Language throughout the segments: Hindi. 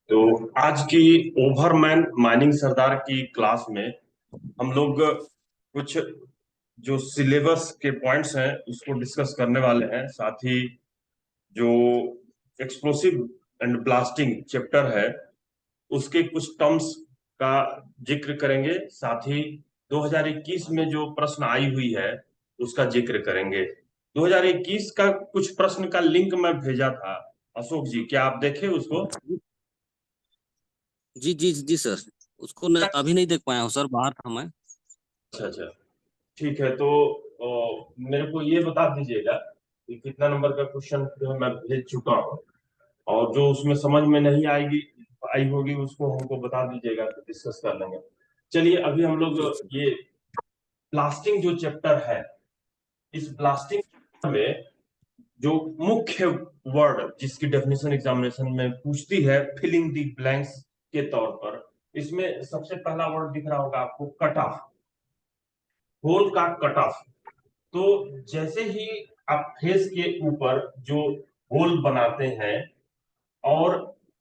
तो आज की ओवरमैन माइनिंग सरदार की क्लास में हम लोग कुछ जो सिलेबस के पॉइंट्स हैं उसको डिस्कस करने वाले हैं। साथ ही जो एक्सप्लोसिव एंड ब्लास्टिंग चैप्टर है उसके कुछ टर्म्स का जिक्र करेंगे। साथ ही 2021 में जो प्रश्न आई हुई है उसका जिक्र करेंगे। 2021 का कुछ प्रश्न का लिंक मैं भेजा था। अशोक जी, क्या आप देखे उसको? जी जी जी सर। उसको अभी नहीं देख पाया हूँ सर, बाहर था मैं। अच्छा अच्छा, ठीक है। तो मेरे को ये बता दीजिएगा कि कितना नंबर का क्वेश्चन जो है मैं भेज चुका हूँ, और जो उसमें समझ में नहीं आएगी आई होगी उसको हमको बता दीजिएगा तो डिस्कस कर लेंगे। चलिए, अभी हम लोग ठीक सर। ये ब्लास्टिंग जो चैप्टर है, इस ब्लास्टिंग में जो मुख्य वर्ड जिसकी डेफिनेशन एग्जामिनेशन में पूछती है फिलिंग द ब्लैंक्स के तौर पर, इसमें सबसे पहला वर्ड दिख रहा होगा आपको, कट ऑफ। होल का कट ऑफ। तो जैसे ही आप फेस के ऊपर जो होल बनाते हैं, और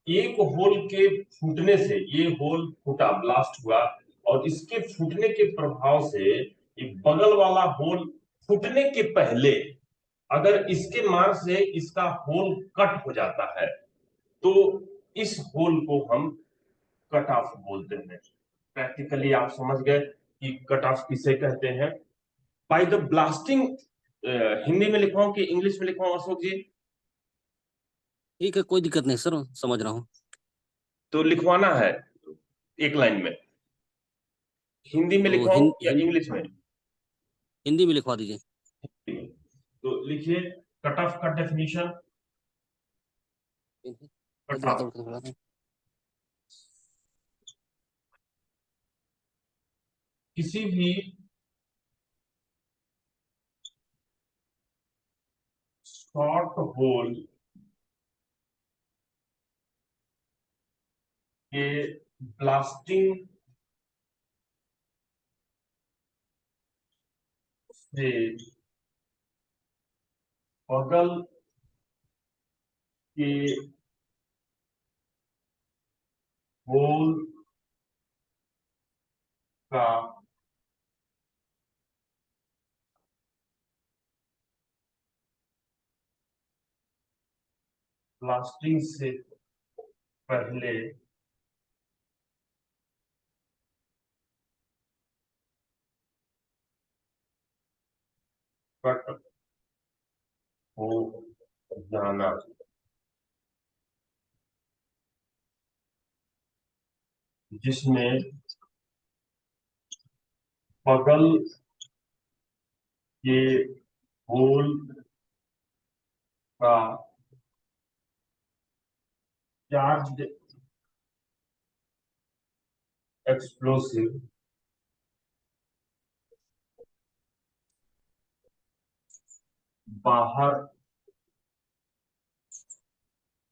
एक होल के फूटने से, ये होल फूटा, ब्लास्ट हुआ, और इसके फूटने के प्रभाव से ये बगल वाला होल फूटने के पहले अगर इसके मार से इसका होल कट हो जाता है तो इस होल को हम कट ऑफ बोलते हैं। प्रैक्टिकली आप समझ गए कि कट ऑफ किसे कहते हैं। बाय द ब्लास्टिंग, हिंदी में लिखवाऊं कि इंग्लिश में लिखवाऊं अशोक जी? ठीक है, कोई दिक्कत नहीं सर, समझ रहा हूँ। तो लिखवाना है एक लाइन में, हिंदी में तो लिखवाऊं या इंग्लिश में? हिंदी में लिखवा दीजिए। तो लिखिए, कट ऑफ का डेफिनेशन। कट ऑफ किसी भी शॉर्ट होल के ब्लास्टिंग से बगल के होल का ब्लास्टिंग से पहले कट हो जाना। जिसमें बगल के होल का चार्ज एक्सप्लोसिव बाहर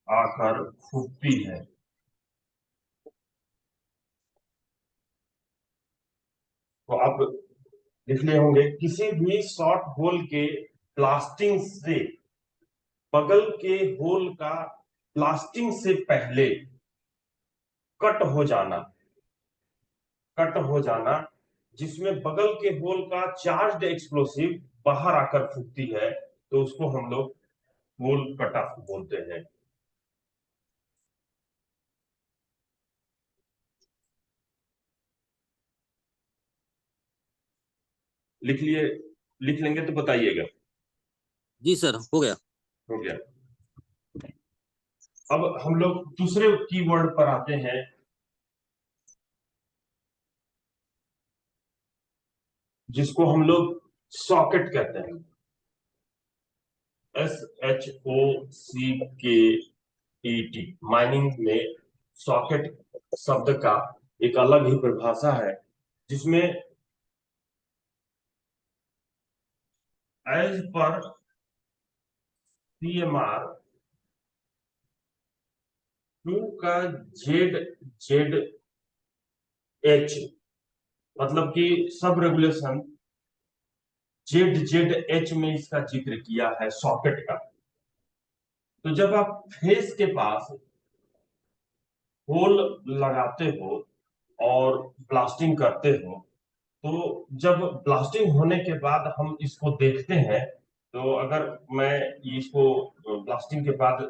आकर फूटती है। तो आप लिख लिए होंगे, किसी भी शॉर्ट होल के ब्लास्टिंग से, बगल के होल का ब्लास्टिंग से पहले कट हो जाना, कट हो जाना, जिसमें बगल के होल का चार्ज्ड एक्सप्लोसिव बाहर आकर फूटती है, तो उसको हम लोग होल कट ऑफ बोलते हैं। लिख लिए? लिख लेंगे तो बताइएगा। जी सर, हो गया। हो गया। अब हम लोग दूसरे कीवर्ड पर आते हैं, जिसको हम लोग सॉकेट कहते हैं। SHOCKET। माइनिंग में सॉकेट शब्द का एक अलग ही परिभाषा है, जिसमें एज पर CMR 2 का जेड जेड एच, मतलब कि sub regulation Z Z H में इसका जिक्र किया है सॉकेट का। तो जब आप फेस के पास होल लगाते हो और ब्लास्टिंग करते हो, तो जब ब्लास्टिंग होने के बाद हम इसको देखते हैं, तो अगर मैं इसको ब्लास्टिंग के बाद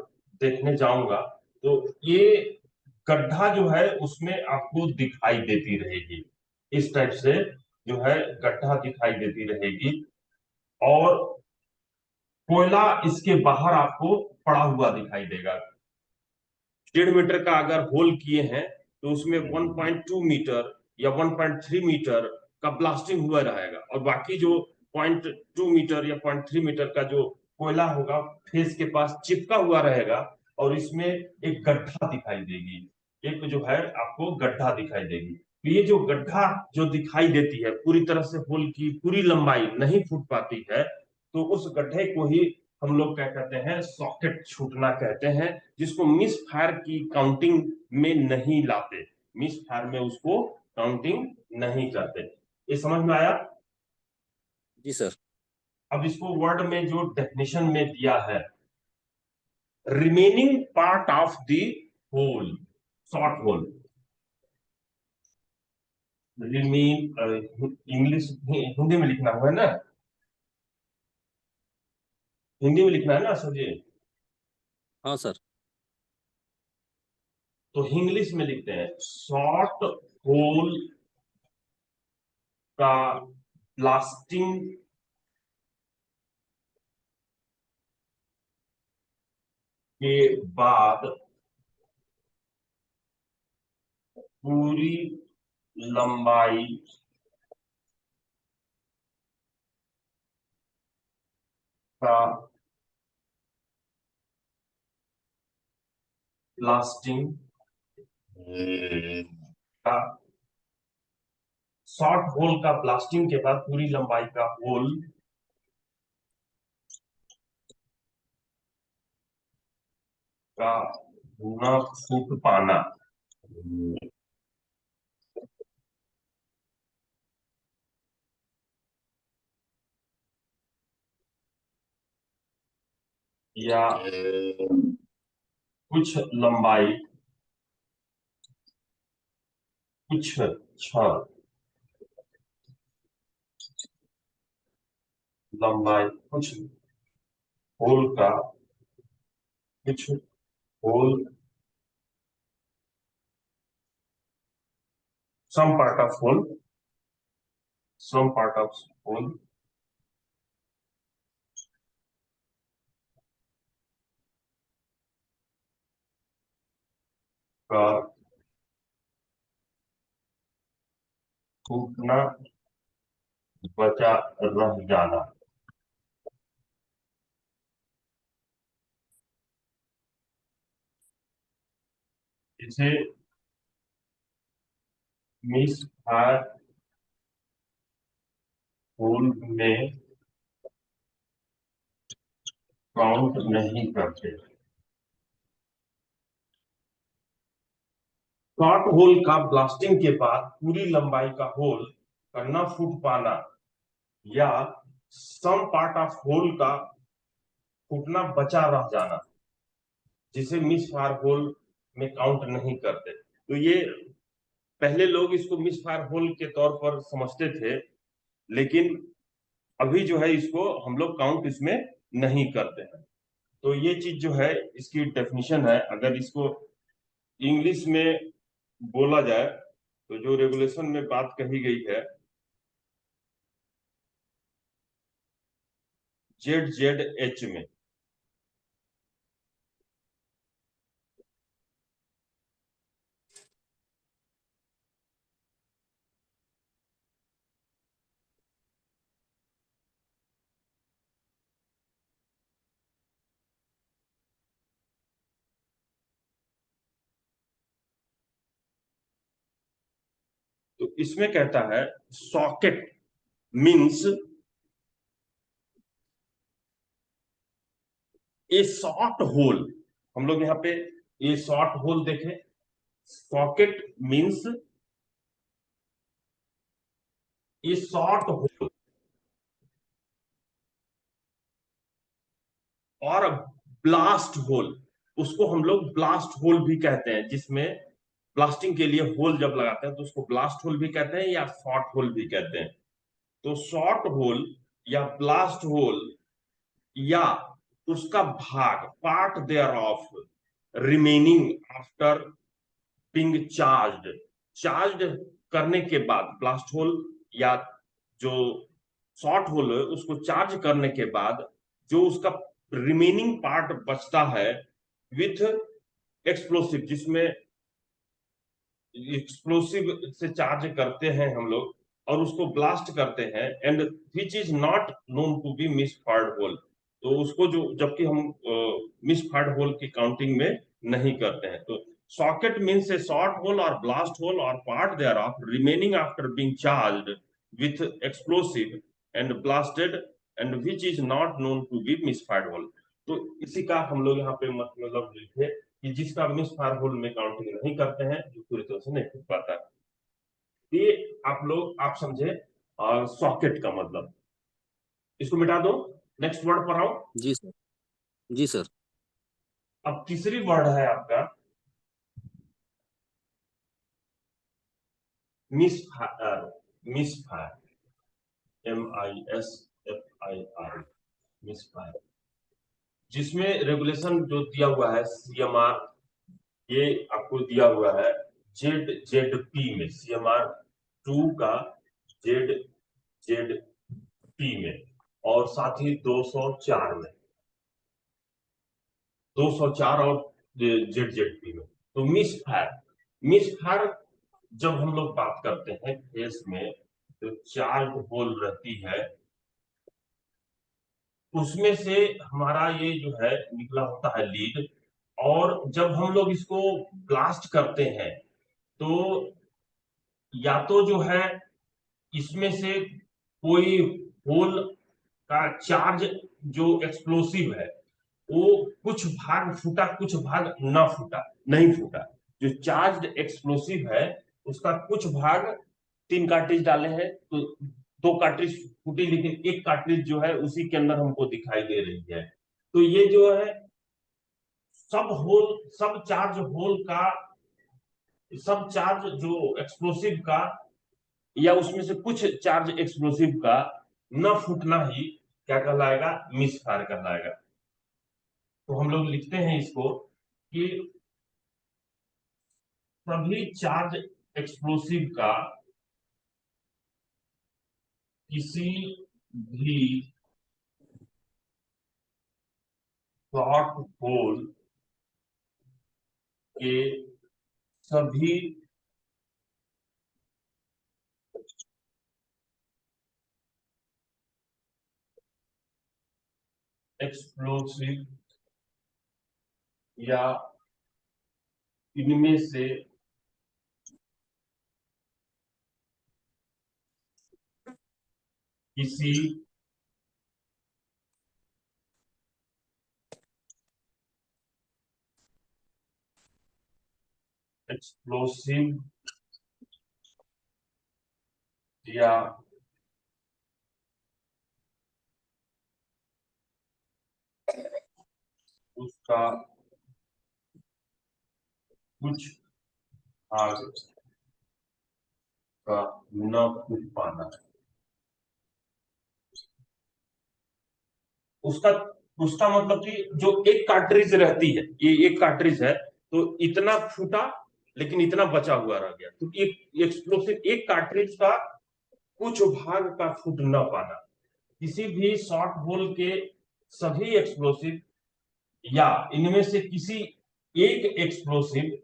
देखने जाऊंगा, तो ये गड्ढा जो है उसमें आपको दिखाई देती रहेगी, इस टाइप से जो है गड्ढा दिखाई देती रहेगी। और कोयला इसके बाहर आपको पड़ा हुआ दिखाई देगा। 1.5 मीटर का अगर होल किए हैं, तो उसमें 1.2 मीटर या 1.3 मीटर का ब्लास्टिंग हुआ रहेगा, और बाकी जो 0.2 मीटर या 0.3 मीटर का जो कोयला होगा फेस के पास चिपका हुआ रहेगा, और इसमें एक गड्ढा दिखाई देगी, एक जो है आपको गड्ढा दिखाई देगी। तो ये जो गड्ढा जो दिखाई देती है, पूरी तरह से होल की पूरी लंबाई नहीं फूट पाती है, तो उस गड्ढे को ही हम लोग क्या कहते हैं, सॉकेट छूटना कहते हैं, जिसको मिस फायर की काउंटिंग में नहीं लाते, मिस फायर में उसको काउंटिंग नहीं करते। ये समझ में आया? जी सर। अब इसको वर्ड में जो डेफिनेशन में दिया है, remaining part of the hole, short hole, remain, English Hindi में लिखना हुआ है ना, हिंदी में लिखना है ना सर जी? हाँ सर। तो इंग्लिश में लिखते हैं शॉर्ट होल का ब्लास्टिंग के बाद पूरी लंबाई का ब्लास्टिंग का, शॉर्ट होल का ब्लास्टिंग के बाद पूरी लंबाई का होल का न फूट पाना, या कुछ लंबाई, कुछ क्षण लंबाई, कुछ होल का, कुछ whole, some part of whole, some part of whole का टूटना, बचा रह जाना, इसे मिस फायर होल में काउंट नहीं करते। शॉर्ट होल का ब्लास्टिंग के बाद पूरी लंबाई का होल का न फूट पाना, या सम पार्ट ऑफ होल का फूटना बचा रह जाना, जिसे मिस फायर होल में काउंट नहीं करते। तो ये पहले लोग इसको मिस फायर होल के तौर पर समझते थे, लेकिन अभी जो है इसको हम लोग काउंट इसमें नहीं करते हैं। तो ये चीज जो है इसकी डेफिनेशन है। अगर इसको इंग्लिश में बोला जाए, तो जो रेगुलेशन में बात कही गई है, ZZH में, तो इसमें कहता है socket means a short hole. हम लोग यहाँ पे ये शॉर्ट होल देखें, socket means a short hole, और ब्लास्ट होल, उसको हम लोग ब्लास्ट होल भी कहते हैं, जिसमें ब्लास्टिंग के लिए होल जब लगाते हैं तो उसको ब्लास्ट होल भी कहते हैं या शॉर्ट होल भी कहते हैं। तो शॉर्ट होल या ब्लास्ट होल या उसका भाग, part thereof remaining after being charged करने के बाद, ब्लास्ट होल या जो शॉर्ट होल है उसको चार्ज करने के बाद जो उसका रिमेनिंग पार्ट बचता है विथ एक्सप्लोसिव, जिसमें एक्सप्लोसिव से चार्ज करते हैं हम लोग और उसको ब्लास्ट करते हैं, and which is not known to be misfired hole. तो उसको जो, जबकि हम मिस फायर्ड होल की काउंटिंग में नहीं करते हैं। तो socket means a short hole और ब्लास्ट होल और part thereof remaining after being charged with explosive and blasted and which is not known to be misfired hole. तो इसी का हम लोग यहाँ पे मतलब लिखे कि जिसका मिस फायर होल में काउंटिंग नहीं करते हैं, जो पूरी तरह से नहीं फूट पाता है। ये आप समझे सॉकेट का मतलब। इसको मिटा दो, नेक्स्ट वर्ड पर आओ। जी सर। जी सर। अब तीसरी वर्ड है आपका miss fire. Miss fire, MISFIR, miss fire, जिसमें रेगुलेशन जो दिया हुआ है CMR, ये आपको दिया हुआ है ZZP में, CMR 2 का ZZP में, और साथ ही 204 में, 204 और ZZP में। तो मिस फायर जब हम लोग बात करते हैं केस में, तो 4 होल रहती है, उसमें से हमारा ये जो है निकला होता है लीड, और जब हम लोग इसको ब्लास्ट करते हैं तो या तो जो है इसमें से कोई होल का चार्ज जो एक्सप्लोसिव है वो कुछ भाग फूटा, कुछ भाग ना फूटा, नहीं फूटा। जो चार्ज एक्सप्लोसिव है उसका कुछ भाग, 3 कार्ट्रिज डाले हैं तो 2 कार्ट्रिज फूटी, लेकिन एक कार्ट्रिज जो है उसी के अंदर हमको दिखाई दे रही है। तो ये जो है सब चार्ज होल का, सब चार्ज जो एक्सप्लोसिव का या उसमें से कुछ चार्ज एक्सप्लोसिव का न फूटना ही क्या कहलाएगा, मिस फायर कहलाएगा। तो हम लोग लिखते हैं इसको कि सभी चार्ज एक्सप्लोसिव का किसी भी शॉर्ट होल के सभी एक्सप्लोसिव या इनमें से किसी एक्सप्लोसिव या उसका कुछ भाग का न फूट पाना, उसका उसका मतलब कि जो एक कार्ट्रिज रहती है, ये एक कार्ट्रिज है तो इतना फूटा लेकिन इतना बचा हुआ रह गया, तो एक एक्सप्लोसिव एक कार्ट्रिज का कुछ भाग का फूट न पाना। किसी भी शॉर्ट होल के सभी एक्सप्लोसिव या इनमें से एक एक्सप्लोसिव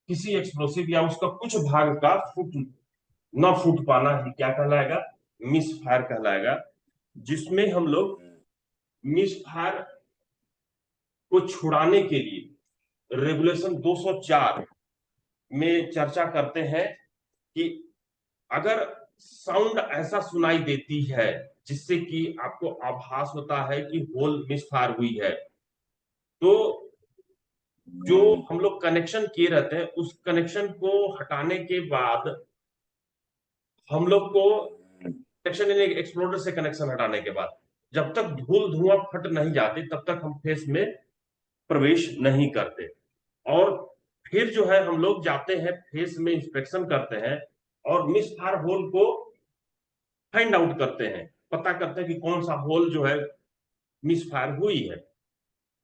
किसी एक्सप्लोसिव या उसका कुछ भाग का न फूट पाना ही क्या कहलाएगा, मिस फायर कहलाएगा। जिसमें हम लोग मिस फायर को छुड़ाने के लिए रेगुलेशन 204 में चर्चा करते हैं कि अगर साउंड ऐसा सुनाई देती है जिससे कि आपको आभास होता है कि होल मिस फायर हुई है, तो जो हम लोग कनेक्शन किए रहते हैं उस कनेक्शन को हटाने के बाद हम लोग को कनेक्शन, एक्सप्लोडर से कनेक्शन हटाने के बाद जब तक धूल धुआं फट नहीं जाती तब तक हम फेस में प्रवेश नहीं करते। और फिर जो है हम लोग जाते हैं फेस में इंस्पेक्शन करते हैं और मिस फायर होल को फाइंड आउट करते हैं, पता करते हैं कि कौन सा होल जो है मिस फायर हुई है।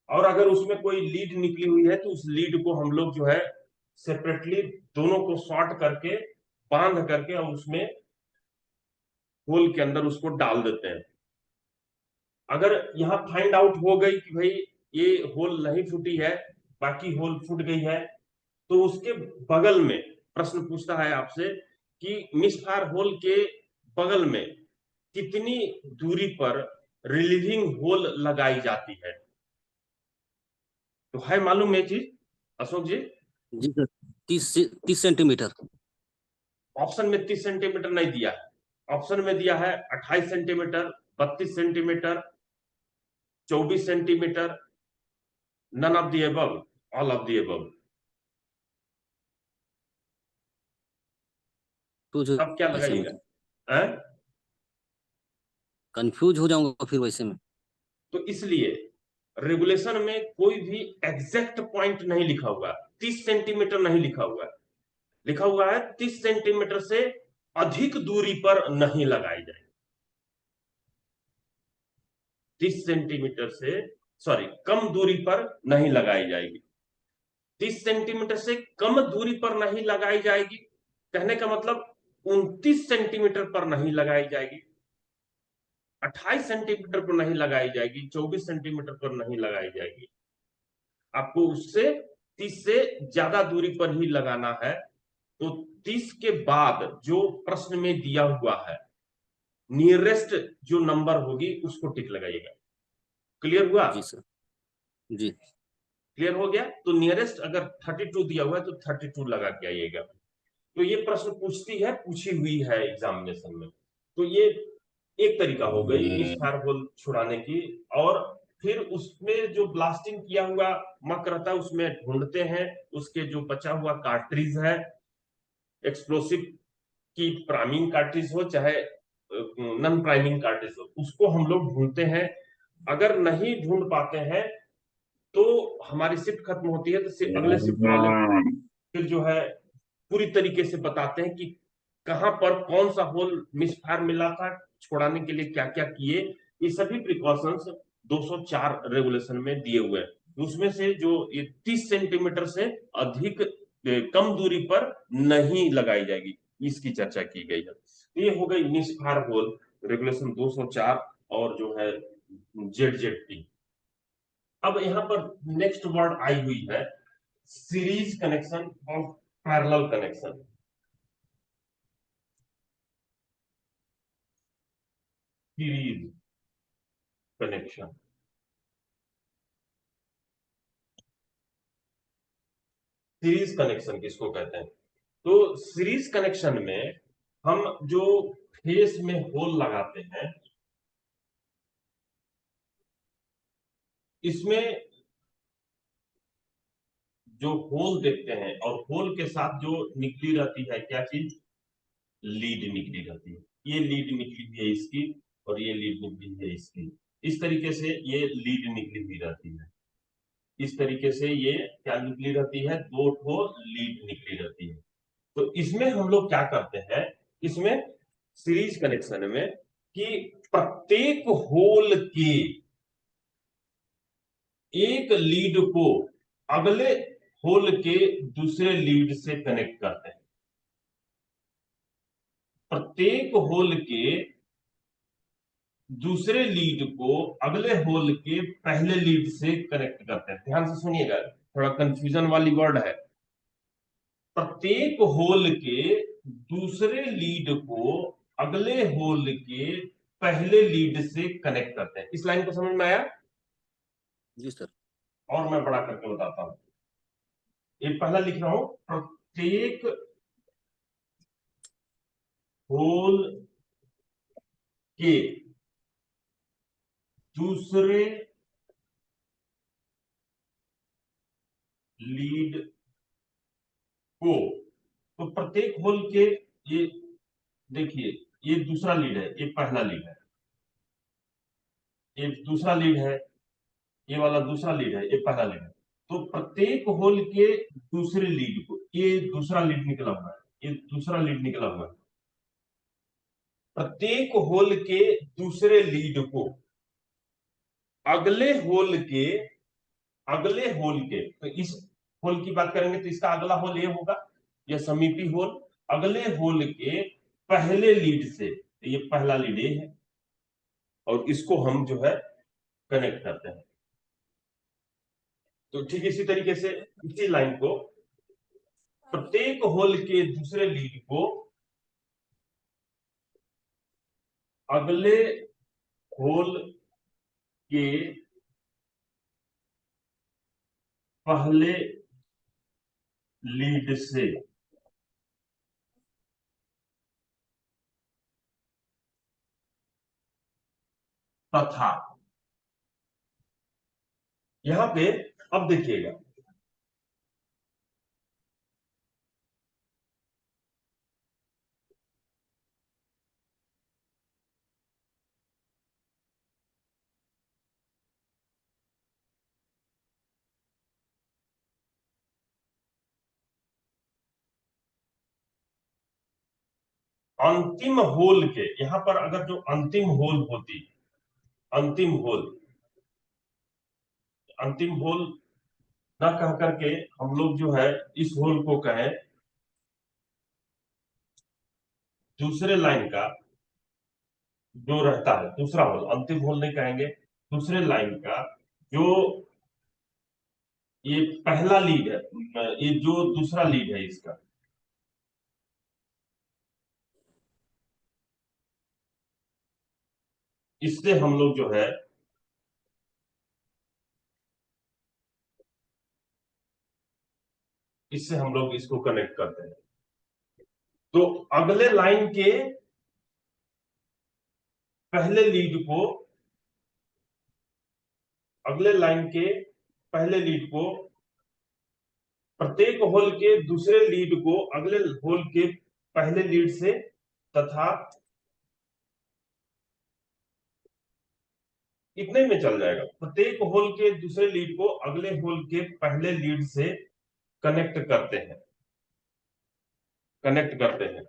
और अगर उसमें कोई लीड निकली हुई है तो उस लीड को हम लोग जो है सेपरेटली दोनों को शॉर्ट करके बांध करके और उसमें होल के अंदर उसको डाल देते हैं। अगर यहाँ फाइंड आउट हो गई कि भाई ये होल नहीं फूटी है, बाकी होल फूट गई है, तो उसके बगल में प्रश्न पूछता है आपसे कि मिस फायर होल के बगल में कितनी दूरी पर रिलीविंग होल लगाई जाती है। तो है मालूम ये चीज अशोक जी? जी सर, 30 सेंटीमीटर। ऑप्शन में 30 सेंटीमीटर नहीं दिया है, ऑप्शन में दिया है 28 centimetre, 32 centimetre, 24 centimetre, none of the above, all of the above. अब क्या वैसे में लगाइएगा? तो हैं? कंफ्यूज हो जाऊंगा फिर वैसे में। तो इसलिए रेगुलेशन में कोई भी एग्जैक्ट पॉइंट नहीं लिखा हुआ, 30 सेंटीमीटर नहीं लिखा हुआ, लिखा हुआ है 30 सेंटीमीटर से अधिक दूरी पर नहीं लगाई जाए। 30 सेंटीमीटर से, सॉरी, कम दूरी पर नहीं लगाई जाएगी। 30 सेंटीमीटर से कम दूरी पर नहीं लगाई जाएगी कहने का मतलब 29 सेंटीमीटर पर नहीं लगाई जाएगी, 28 सेंटीमीटर पर नहीं लगाई जाएगी, 24 सेंटीमीटर पर नहीं लगाई जाएगी। आपको उससे 30 से ज्यादा दूरी पर ही लगाना है। तो 30 के बाद जो प्रश्न में दिया हुआ है नियरेस्ट जो नंबर होगी उसको टिक लगाइएगा। क्लियर हुआ? जी सर। जी। क्लियर हो गया? तो नियरेस्ट अगर 32 दिया हुआ है तो 32 लगा के आइएगा। तो ये प्रश्न पूछती है, पूछी हुई है एग्जामिनेशन में। तो ये एक तरीका हो गई मिस फायर होल छुड़ाने की। और फिर उसमें जो ब्लास्टिंग किया हुआ मक रहता है उसमें ढूंढते हैं उसके जो बचा हुआ कार्ट्रिज है, एक्सप्लोसिव की प्राइमिंग कार्ट्रिज हो चाहे नन प्राइमिंग कार्ट्रिज हो, उसको हम लोग ढूंढते हैं। अगर नहीं ढूंढ पाते हैं तो हमारी शिफ्ट खत्म होती है, तो अगले शिफ्ट वाले फिर जो है पूरी तरीके से बताते हैं कि कहां पर कौन सा होल मिस फायर मिला था, छोड़ाने के लिए क्या क्या किए। ये सभी प्रिकॉशंस 204 रेगुलेशन में दिए हुए हैं। उसमें से जो ये 30 सेंटीमीटर से अधिक कम दूरी पर नहीं लगाई जाएगी, इसकी चर्चा की गई है। तो ये हो गई मिस फायर होल रेगुलेशन 204 और जो है जेड। अब यहाँ पर नेक्स्ट वर्ड आई हुई है सीरीज कनेक्शन और parallel connection. Series connection, series connection किसको कहते हैं? तो सीरीज कनेक्शन में हम जो फेस में होल लगाते हैं इसमें जो होल देखते हैं और होल के साथ जो निकली रहती है क्या चीज? लीड निकली रहती है। ये लीड निकली हुई है इसकी और ये लीड निकली हुई है इसकी। इस तरीके से ये लीड निकली हुई रहती है। इस तरीके से ये क्या निकली रहती है? दो ठो लीड निकली रहती है। तो इसमें हम लोग क्या करते हैं, इसमें सीरीज कनेक्शन में, कि प्रत्येक होल के एक लीड को अगले होल के दूसरे लीड से कनेक्ट करते हैं। प्रत्येक होल के दूसरे लीड को अगले होल के पहले लीड से कनेक्ट करते हैं। ध्यान से सुनिएगा, थोड़ा कंफ्यूजन वाली वर्ड है। प्रत्येक होल के दूसरे लीड को अगले होल के पहले लीड से कनेक्ट करते हैं। इस लाइन को समझ में आया? जी सर। और मैं बड़ा करके बताता हूं। ये पहला लिख रहा हूं, प्रत्येक होल के दूसरे लीड को, तो प्रत्येक होल के, ये देखिए, ये दूसरा लीड है, ये पहला लीड है, ये दूसरा लीड है, ये वाला दूसरा लीड है, ये पहला लीड है। तो प्रत्येक होल के दूसरे लीड को, ये दूसरा लीड निकला हुआ है, ये दूसरा लीड निकला हुआ है, प्रत्येक होल के दूसरे लीड को अगले होल के, अगले होल के, तो इस होल की बात करेंगे तो इसका अगला होल ये होगा, यह समीपी होल, अगले होल के पहले लीड से, ये पहला लीड ये है, और इसको हम जो है कनेक्ट करते हैं। तो ठीक इसी तरीके से इसी लाइन को प्रत्येक होल के दूसरे लीड को अगले होल के पहले लीड से तथा, यहां पे अब देखिएगा, अंतिम होल के, यहां पर अगर जो अंतिम होल होती, अंतिम होल, अंतिम होल ना कह करके हम लोग जो है इस होल को कहें दूसरे लाइन का जो रहता है, दूसरा होल, अंतिम होल नहीं कहेंगे, दूसरे लाइन का जो ये पहला लीड है, ये जो दूसरा लीड है इसका, इससे हम लोग जो है इससे हम लोग इसको कनेक्ट करते हैं। तो अगले लाइन के पहले लीड को, अगले लाइन के पहले लीड को प्रत्येक होल के दूसरे लीड को अगले होल के पहले लीड से तथा, इतने में चल जाएगा, प्रत्येक होल के दूसरे लीड को अगले होल के पहले लीड से कनेक्ट करते हैं, कनेक्ट करते हैं।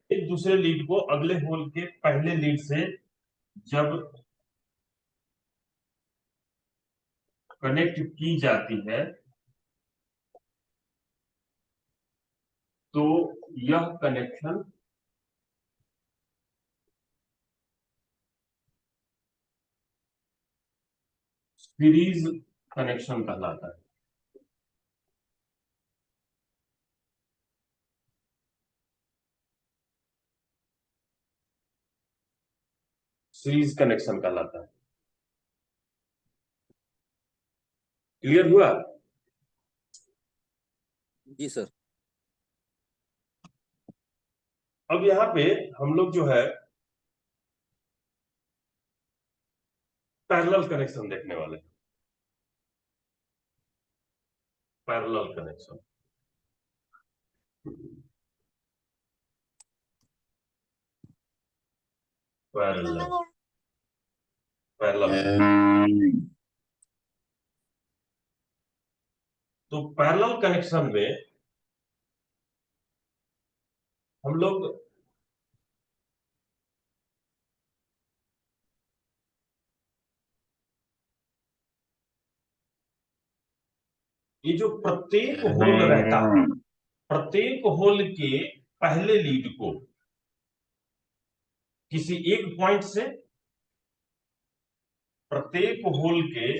एक दूसरे लीड को अगले होल के पहले लीड से जब कनेक्ट की जाती है तो यह कनेक्शन सीरीज कनेक्शन कहलाता है। सीरीज कनेक्शन कहलाता है। क्लियर हुआ? जी सर। अब यहाँ पे हम लोग जो है पैरेलल कनेक्शन देखने वाले हैं। Parallel connection, parallel, parallel. तो पैरेलल कनेक्शन में हम लोग ये जो प्रत्येक होल रहता है, प्रत्येक होल के पहले लीड को किसी एक पॉइंट से, प्रत्येक होल के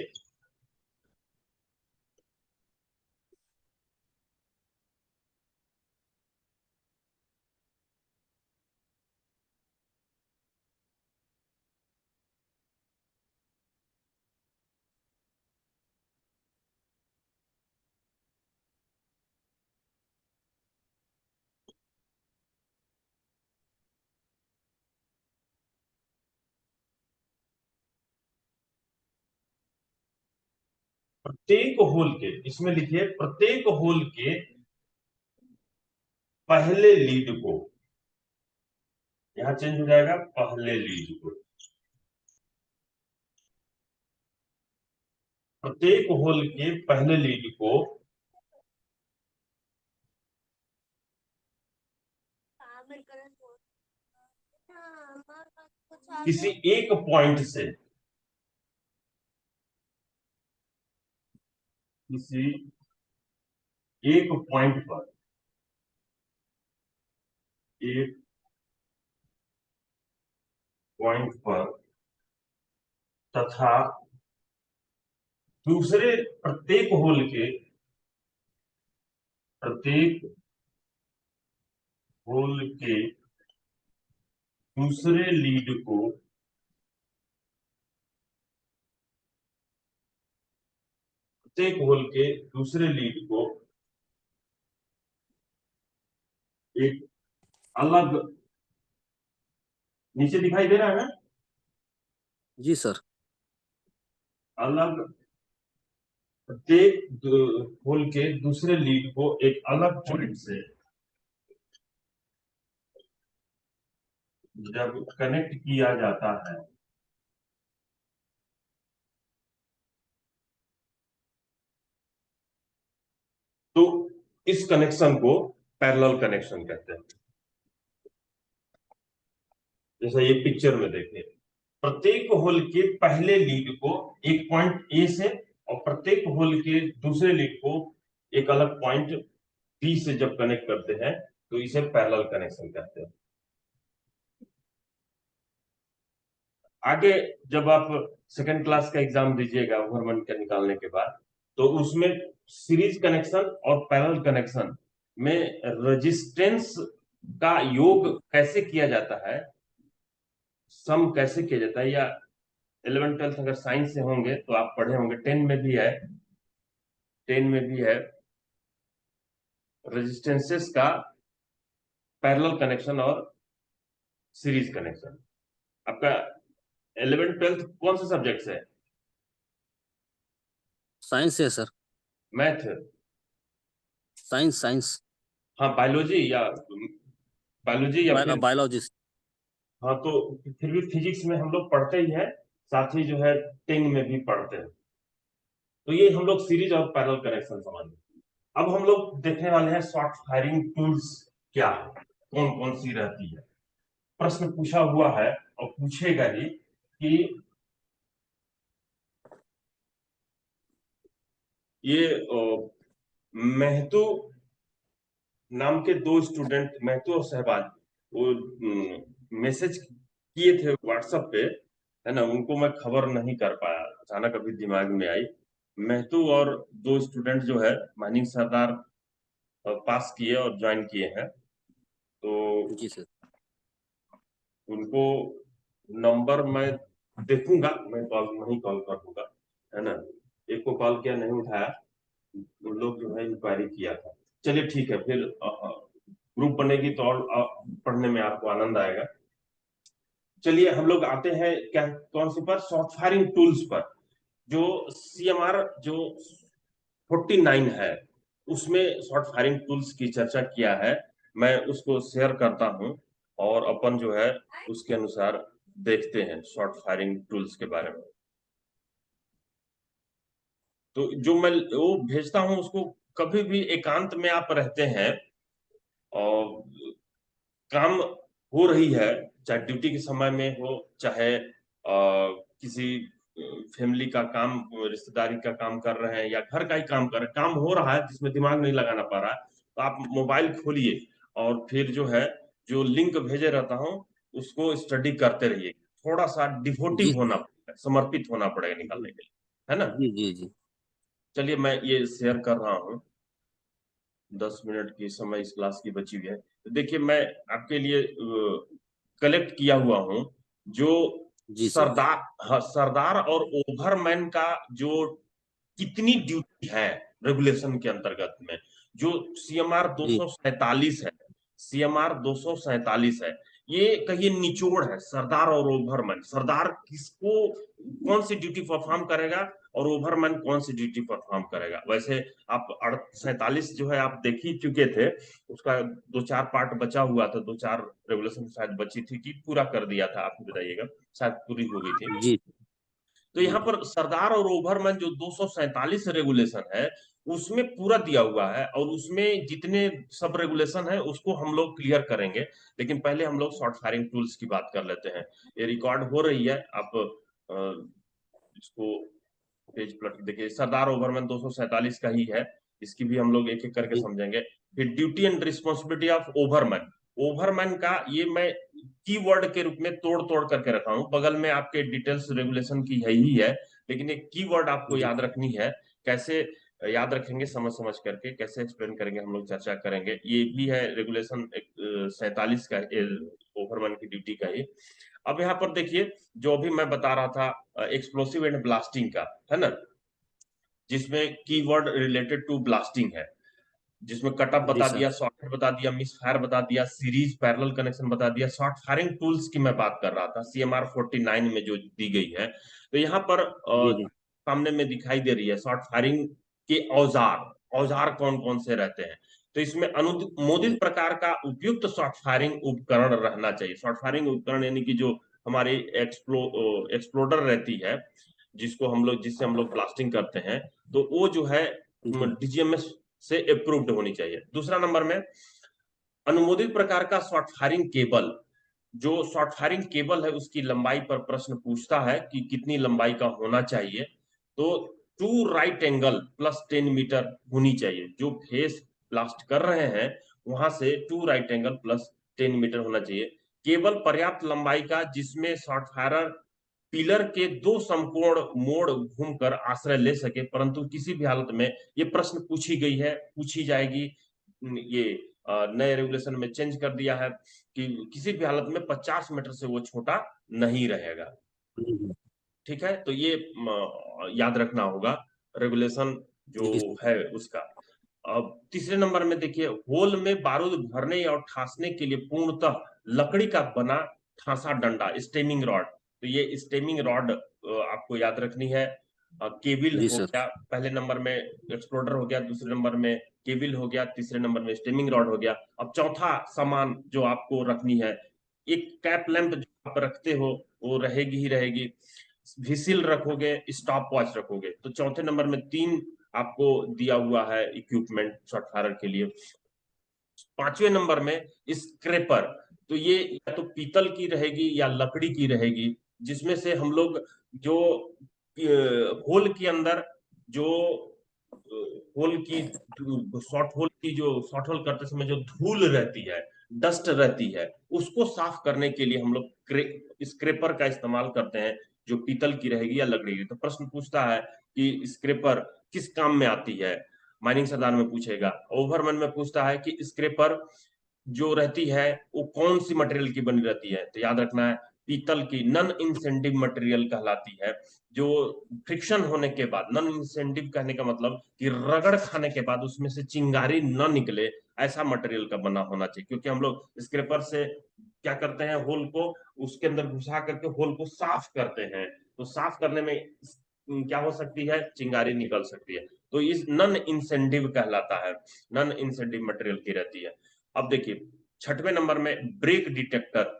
प्रत्येक होल के, इसमें लिखिए प्रत्येक होल के पहले लीड को, यहां चेंज हो जाएगा, पहले लीड को, प्रत्येक होल के पहले लीड को किसी एक पॉइंट से, किसी एक पॉइंट पर, एक पॉइंट पर तथा दूसरे प्रत्येक होल के, प्रत्येक होल के दूसरे लीड को प्रत्येक होल के दूसरे लीड को एक अलग, नीचे दिखाई दे रहा है, जी सर। अलग, प्रत्येक होल के दूसरे लीड को एक अलग पॉइंट से जब कनेक्ट किया जाता है तो इस कनेक्शन को पैरेलल कनेक्शन कहते हैं। जैसा ये पिक्चर में देखिए, प्रत्येक होल के पहले लीड को एक पॉइंट ए से और प्रत्येक होल के दूसरे लीड को एक अलग पॉइंट बी से जब कनेक्ट करते हैं तो इसे पैरेलल कनेक्शन कहते हैं। आगे जब आप सेकंड क्लास का एग्जाम दीजिएगा ओवरमन का निकालने के बाद, तो उसमें सीरीज कनेक्शन और पैरेलल कनेक्शन में रेजिस्टेंस का योग कैसे किया जाता है, सम कैसे किया जाता है, या 11 12 अगर साइंस से होंगे तो आप पढ़े होंगे, 10 में भी है, 10 में भी है रेजिस्टेंसेस का पैरेलल कनेक्शन और सीरीज कनेक्शन। आपका 11 12 कौन से सब्जेक्ट से है? साइंस है सर। मैथ? Science science. हाँ, बायोलॉजी या बायोलॉजी या फिर, बायोलॉजी। हाँ तो फिर भी फिजिक्स में हम लोग पढ़ते ही हैं, साथ ही जो है 10 में भी पढ़ते हैं। तो ये हम लोग सीरीज और पैरेलल कनेक्शन समझ लें। अब हम लोग देखने वाले हैं शॉर्ट फायरिंग टूल्स क्या है, कौन कौन सी रहती है। प्रश्न पूछा हुआ है और पूछेगा ही कि ये महतो नाम के दो स्टूडेंट, महतो और सहबाज, वो मैसेज किए थे व्हाट्सएप पे, है ना, उनको मैं खबर नहीं कर पाया, अचानक अभी दिमाग में आई। महतो और दो स्टूडेंट जो है मानिक सरदार पास किए और ज्वाइन किए हैं, तो जी सर। उनको नंबर मैं देखूंगा, मैं कॉल नहीं कॉल करूंगा, है ना। एक को कॉल किया, नहीं उठाया, उन लोग जो है इंक्वायरी किया था। चलिए ठीक है, फिर ग्रुप बनेगी तो और पढ़ने में आपको आनंद आएगा। चलिए हम लोग आते हैं क्या, कौन सी पर, शॉर्ट फायरिंग टूल्स पर। जो सीएमआर जो 49 है उसमें शॉर्ट फायरिंग टूल्स की चर्चा किया है, मैं उसको शेयर करता हूं और अपन जो है उसके अनुसार देखते हैं शॉर्ट फायरिंग टूल्स के बारे में। तो जो मैं वो भेजता हूं उसको, कभी भी एकांत में आप रहते हैं और काम हो रही है, चाहे ड्यूटी के समय में हो, चाहे किसी फैमिली का काम, रिश्तेदारी का काम कर रहे हैं या घर का ही काम कर रहे हैं, काम हो रहा है जिसमें दिमाग नहीं लगाना पड़ रहा है, तो आप मोबाइल खोलिए और फिर जो है जो लिंक भेजे रहता हूँ उसको स्टडी करते रहिए। थोड़ा सा जी डिवोटिव होना पड़ेगा, समर्पित होना पड़ेगा निकालने के लिए, है ना। जी जी जी। चलिए मैं ये शेयर कर रहा हूँ। 10 मिनट की समय इस क्लास की बची हुई है, तो देखिए मैं आपके लिए कलेक्ट किया हुआ हूँ जो जी सर। सरदार, हाँ, सरदार और ओवरमैन का जो कितनी ड्यूटी है रेगुलेशन के अंतर्गत में, जो सीएमआर जी 247 है, सीएमआर 247 है, ये कहिए निचोड़ है सरदार और ओवरमैन। सरदार किसको कौन सी ड्यूटी परफॉर्म करेगा और ओवरमैन कौन सी ड्यूटी परफॉर्म करेगा। वैसे आप 47 जो है आप देख ही चुके थे, उसका 2 4 पार्ट बचा हुआ था, 2 4 रेगुलेशन शायद बची थी कि पूरा कर दिया था, आप ही बताइएगा, शायद पूरी हो गई थी। जी तो यहाँ पर सरदार और ओवरमैन जो 247 रेगुलेशन है उसमें पूरा दिया हुआ है, और उसमें जितने सब रेगुलेशन है उसको हम लोग क्लियर करेंगे। लेकिन पहले हम लोग शॉर्ट फायरिंग टूल्स की बात कर लेते हैं। ये रिकॉर्ड हो रही है, आप इसको पेज पलट के देखिए। सरदार ओवरमैन 247 का ही है, इसकी भी हम लोग एक एक करके जी समझेंगे। फिर ड्यूटी एंड रिस्पॉन्सिबिलिटी ऑफ ओवरमैन। ओवरमैन का ये मैं कीवर्ड के रूप में तोड़ तोड़ करके रखा हूं, बगल में आपके डिटेल्स रेगुलेशन की है ही है, लेकिन एक कीवर्ड आपको जी याद रखनी है। कैसे याद रखेंगे, समझ समझ करके कैसे एक्सप्लेन करेंगे, हम लोग चर्चा करेंगे। ये भी है रेगुलेशन 47 का, ओवरमैन की ड्यूटी का ही। अब यहाँ पर देखिए, जो अभी मैं बता रहा था एक्सप्लोसिव एंड ब्लास्टिंग का, है ना, जिसमें कीवर्ड रिलेटेड टू ब्लास्टिंग है, जिसमें कटअप जी बता सर। दिया, शॉर्ट बता दिया, मिस फायर बता दिया, सीरीज पैरेलल कनेक्शन बता दिया। शॉर्ट फायरिंग टूल्स की मैं बात कर रहा था, CMR 49 में जो दी गई है। तो यहाँ पर जी जी सामने में दिखाई दे रही है शॉर्ट फायरिंग के औजार। औजार कौन कौन से रहते हैं, तो इसमें जी अनुमोदित प्रकार का उपयुक्त शॉर्ट फायरिंग उपकरण रहना चाहिए। शॉर्ट फायरिंग उपकरण यानी कि जो हमारी एक्सप्लोडर रहती है, जिसको हम लोग, जिससे हम लोग ब्लास्टिंग करते हैं, तो वो जो है जी DGMS से अप्रूव्ड होनी चाहिए। दूसरा नंबर में अनुमोदित प्रकार का शॉर्ट फायरिंग केबल। जो शॉर्ट फायरिंग केबल है उसकी लंबाई पर प्रश्न पूछता है कि कितनी लंबाई का होना चाहिए, तो 2 राइट एंगल प्लस 10 मीटर होनी चाहिए। जो फेस ब्लास्ट कर रहे हैं वहां से 2 राइट एंगल प्लस 10 मीटर होना चाहिए। केबल पर्याप्त लंबाई का जिसमें शॉर्ट फायरर पिलर के दो समकोण मोड़ घूमकर आश्रय ले सके, परंतु किसी भी हालत में ये प्रश्न पूछी गई है, पूछी जाएगी। ये नए रेगुलेशन में चेंज कर दिया है कि किसी भी हालत में 50 मीटर से वो छोटा नहीं रहेगा। जी ठीक है, तो ये याद रखना होगा रेगुलेशन जो जी सर। है उसका। अब तीसरे नंबर में देखिए, होल में बारूद भरने और ठासने के लिए पूर्णतः लकड़ी का बना ठासा डंडा, स्टेमिंग रॉड। तो ये स्टेमिंग रॉड आपको याद रखनी है। केबिल जी हो सर। गया पहले नंबर में, एक्सप्लोडर हो गया दूसरे नंबर में, केबिल हो गया तीसरे नंबर में, स्टेमिंग रॉड हो गया। अब चौथा सामान जो आपको रखनी है, एक कैप लैंप जो आप रखते हो वो रहेगी ही रहेगी। व्हिसिल रखोगे, स्टॉप वॉच रखोगे। तो चौथे नंबर में 3 आपको दिया हुआ है इक्विपमेंट शॉर्ट फायर के लिए। पांचवें नंबर में स्क्रेपर। तो ये या तो पीतल की रहेगी या लकड़ी की रहेगी, जिसमें से हम लोग जो होल के अंदर जो होल की शॉर्ट होल की जो शॉर्ट होल करते समय जो धूल रहती है, डस्ट रहती है, उसको साफ करने के लिए हम लोग स्क्रेपर का इस्तेमाल करते हैं, जो पीतल की रहेगी या लकड़ी की। तो प्रश्न पूछता है कि स्क्रेपर किस काम में आती है, माइनिंग सरदार में पूछेगा। ओवरमैन में पूछता है कि स्क्रेपर जो रहती है वो कौन सी मटेरियल की बनी रहती है, तो याद रखना है पीतल की नॉन इंसेंटिव मटेरियल कहलाती है। जो फ्रिक्शन होने के बाद, नॉन इंसेंटिव कहने का मतलब कि रगड़ खाने के बाद उसमें से चिंगारी न निकले, ऐसा मटेरियल का बना होना चाहिए। क्योंकि हम लोग स्क्रेपर से क्या करते हैं, होल को उसके अंदर घुसा करके होल को साफ करते हैं, तो साफ करने में क्या हो सकती है, चिंगारी निकल सकती है। तो इस नॉन इंसेंटिव कहलाता है, नॉन इंसेंटिव मटेरियल की रहती है। अब देखिए छठवें नंबर में ब्रेक डिटेक्टर।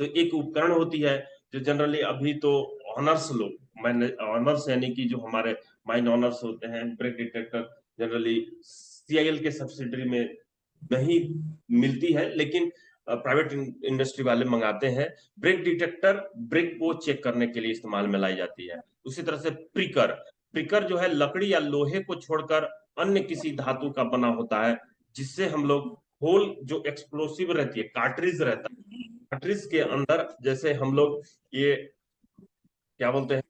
तो एक उपकरण होती है जो जनरली अभी तो ऑनर्स लोग, मैंने ऑनर्स यानी कि जो हमारे माइंड ऑनर्स होते हैं, ब्रेक डिटेक्टर जनरली CIL के सब्सिडरी में नहीं मिलती है, लेकिन प्राइवेट इंडस्ट्री वाले मंगाते हैं। ब्रेक डिटेक्टर ब्रेक को चेक करने के लिए इस्तेमाल में लाई जाती है। उसी तरह से प्रिकर। प्रिकर जो है लकड़ी या लोहे को छोड़कर अन्य किसी धातु का बना होता है, जिससे हम लोग होल जो एक्सप्लोसिव रहती है, कार्ट्रिज रहता है, कार्ट्रिज के अंदर जैसे हम लोग ये क्या बोलते हैं,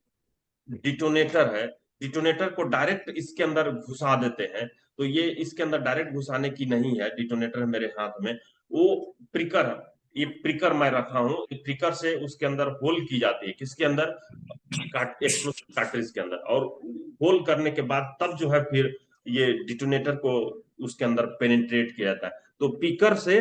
डिटोनेटर है, डिटोनेटर को डायरेक्ट इसके अंदर घुसा देते हैं। तो ये इसके अंदर डायरेक्ट घुसाने की नहीं है, डिटोनेटर है मेरे हाथ में, वो प्रिकर। ये प्रिकर मैं रखा हूं, प्रिकर से उसके अंदर होल की जाती है, किसके अंदर, एक्सप्लोसिव कार्ट्रिज के अंदर। और होल करने के बाद तब जो है फिर ये डिटोनेटर को उसके अंदर पेनिट्रेट किया जाता है। तो पीकर से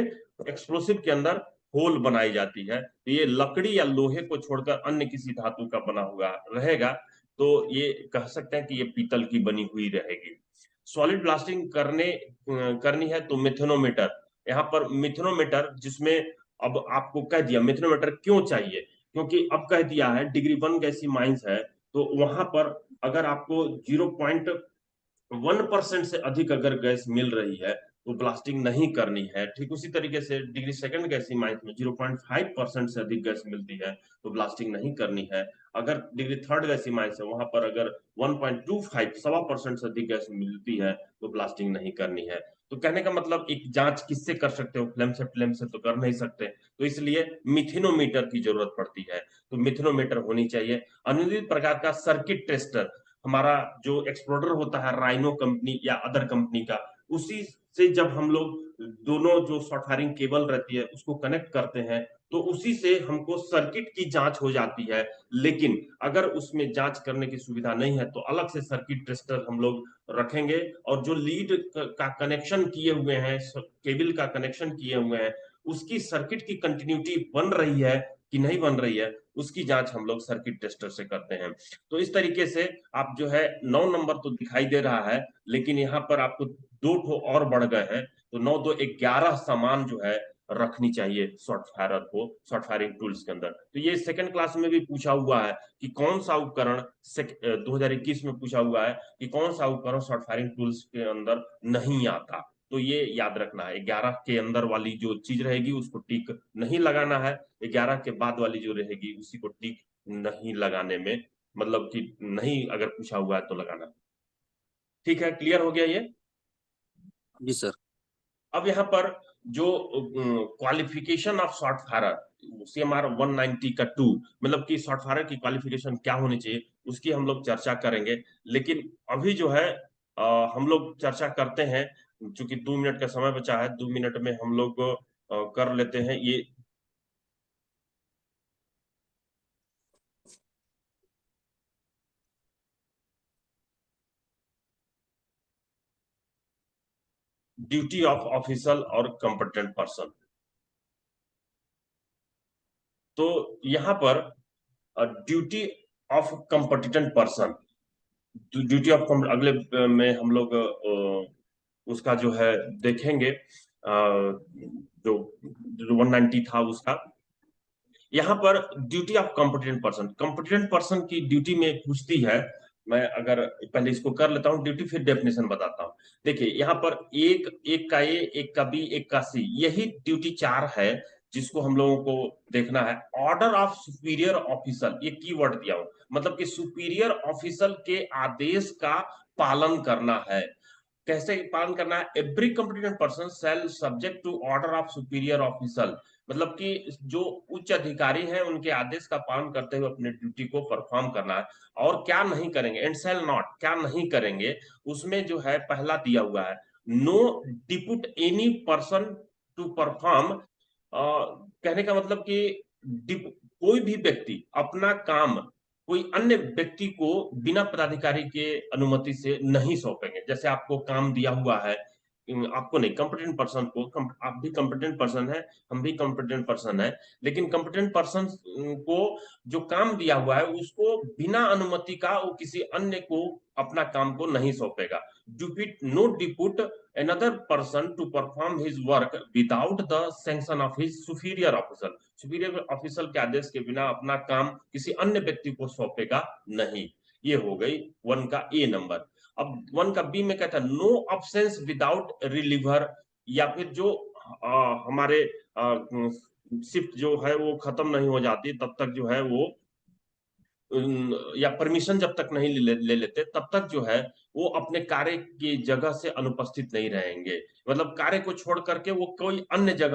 एक्सप्लोसिव के अंदर होल बनाई जाती है। तो ये लकड़ी या लोहे को छोड़कर अन्य किसी धातु का बना हुआ रहेगा, तो ये कह सकते हैं कि ये पीतल की बनी हुई रहेगी। सॉलिड ब्लास्टिंग करनी है तो मिथेनोमीटर। यहाँ पर मिथेनोमीटर, जिसमें अब आपको कह दिया मिथेनोमीटर क्यों चाहिए, क्योंकि अब कह दिया है डिग्री 1 गैसी माइंस है, तो वहां पर अगर आपको 0.1% से अधिक अगर गैस मिल रही है तो ब्लास्टिंग नहीं करनी है। ठीक उसी तरीके से डिग्री सेकंड गैसीय माइंस में 0.5% से अधिक गैस मिलती है तो ब्लास्टिंग नहीं करनी है। अगर डिग्री थर्ड गैसीय माइंस है वहां पर अगर 1.25 सवा% से अधिक गैस मिलती है तो ब्लास्टिंग नहीं करनी है। तो कहने का मतलब एक जांच किससे कर सकते हो, फ्लेम से तो कर नहीं सकते, तो इसलिए मिथिनोमीटर की जरूरत पड़ती है। तो मिथिनोमीटर होनी चाहिए। अनुदित प्रकार का सर्किट टेस्टर, हमारा जो एक्सप्लोडर होता है राइनो कंपनी या अदर कंपनी का, उसी से जब हम लोग दोनों जो शॉर्ट फायरिंग केबल रहती है उसको कनेक्ट करते हैं तो उसी से हमको सर्किट की जांच हो जाती है। लेकिन अगर उसमें जांच करने की सुविधा नहीं है तो अलग से सर्किट टेस्टर हम लोग रखेंगे और जो लीड का कनेक्शन किए हुए हैं, केबल का कनेक्शन किए हुए हैं, उसकी सर्किट की कंटिन्यूटी बन रही है कि नहीं बन रही है, उसकी जांच हम लोग सर्किट टेस्टर से करते हैं। तो इस तरीके से आप जो है 9 नंबर तो दिखाई दे रहा है, लेकिन यहाँ पर आपको 2 और बढ़ गए हैं। तो 9 2 11 सामान जो है रखनी चाहिए शॉर्ट फायरर को शॉर्ट फायरिंग टूल्स के अंदर। तो ये सेकंड क्लास में भी पूछा हुआ है कि कौन सा उपकरण 2021 में पूछा हुआ है कि कौन सा उपकरण शॉर्ट फायरिंग टूल्स के अंदर नहीं आता। तो ये याद रखना है, 11 के अंदर वाली जो चीज रहेगी उसको टिक नहीं लगाना है, 11 के बाद वाली जो रहेगी उसी को टिक नहीं लगाने में, मतलब कि नहीं अगर पूछा हुआ है तो लगाना। ठीक है, क्लियर हो गया ये। जी सर। अब यहाँ पर जो qualification of short firer CMR 190 का 2, मतलब कि शॉर्ट फायरर की क्वालिफिकेशन क्या होनी चाहिए उसकी हम लोग चर्चा करेंगे। लेकिन अभी जो है हम लोग चर्चा करते हैं, चूंकि 2 मिनट का समय बचा है, 2 मिनट में हम लोग कर लेते हैं ये। ड्यूटी ऑफ ऑफिसर और कंपटेंट पर्सन। तो यहाँ पर duty of competent person, duty of अगले में हम लोग उसका जो है देखेंगे, जो 190 था उसका। यहाँ पर ड्यूटी ऑफ कॉम्पिटेंट पर्सन की ड्यूटी में पूछती है। मैं अगर पहले इसको कर लेता हूँ ड्यूटी, फिर डेफिनेशन बताता हूँ। देखिए यहाँ पर एक एक का ए, एक का बी, एक का सी, यही ड्यूटी 4 है जिसको हम लोगों को देखना है। ऑर्डर ऑफ सुपीरियर ऑफिसर, ये कीवर्ड दिया हूं, मतलब कि सुपीरियर ऑफिसर के आदेश का पालन करना है। कैसे पालन करना है? Every competent person shall subject to order of superior officer, मतलब कि जो उच्च अधिकारी हैं उनके आदेश का पालन करते हुए अपने ड्यूटी को परफॉर्म करना है। और क्या नहीं करेंगे, एंड शेल नॉट, क्या नहीं करेंगे, उसमें जो है पहला दिया हुआ है, no depute any person to perform. कहने का मतलब कि कोई भी व्यक्ति अपना काम कोई अन्य व्यक्ति को बिना पदाधिकारी के अनुमति से नहीं सौंपेंगे। जैसे आपको काम दिया हुआ है, आपको नहीं, कंपिटेंट पर्सन को, आप भी कंपिटेंट पर्सन है, हम भी कंपिटेंट पर्सन है, लेकिन कंपिटेंट पर्सन को जो काम दिया हुआ है उसको बिना अनुमति का वो किसी अन्य को अपना काम को नहीं सौंपेगा। No depute another person to perform his work without the sanction of his superior officer, superior officer के आदेश के बिना अपना काम किसी अन्य व्यक्ति को सौंपेगा नहीं। ये हो गई 1 का ए नंबर। अब 1 का बी में कहता है नो ऑब्सेंस विदाउट रिलीवर, या फिर जो हमारे शिफ्ट जो है वो खत्म नहीं हो जाती तब तक जो है वो, या परमिशन जब तक नहीं ले लेते तब तक जो है वो अपने कार्य की जगह से अनुपस्थित नहीं रहेंगे। मतलब कार्य को छोड़ करके वो कोई अन्य जगह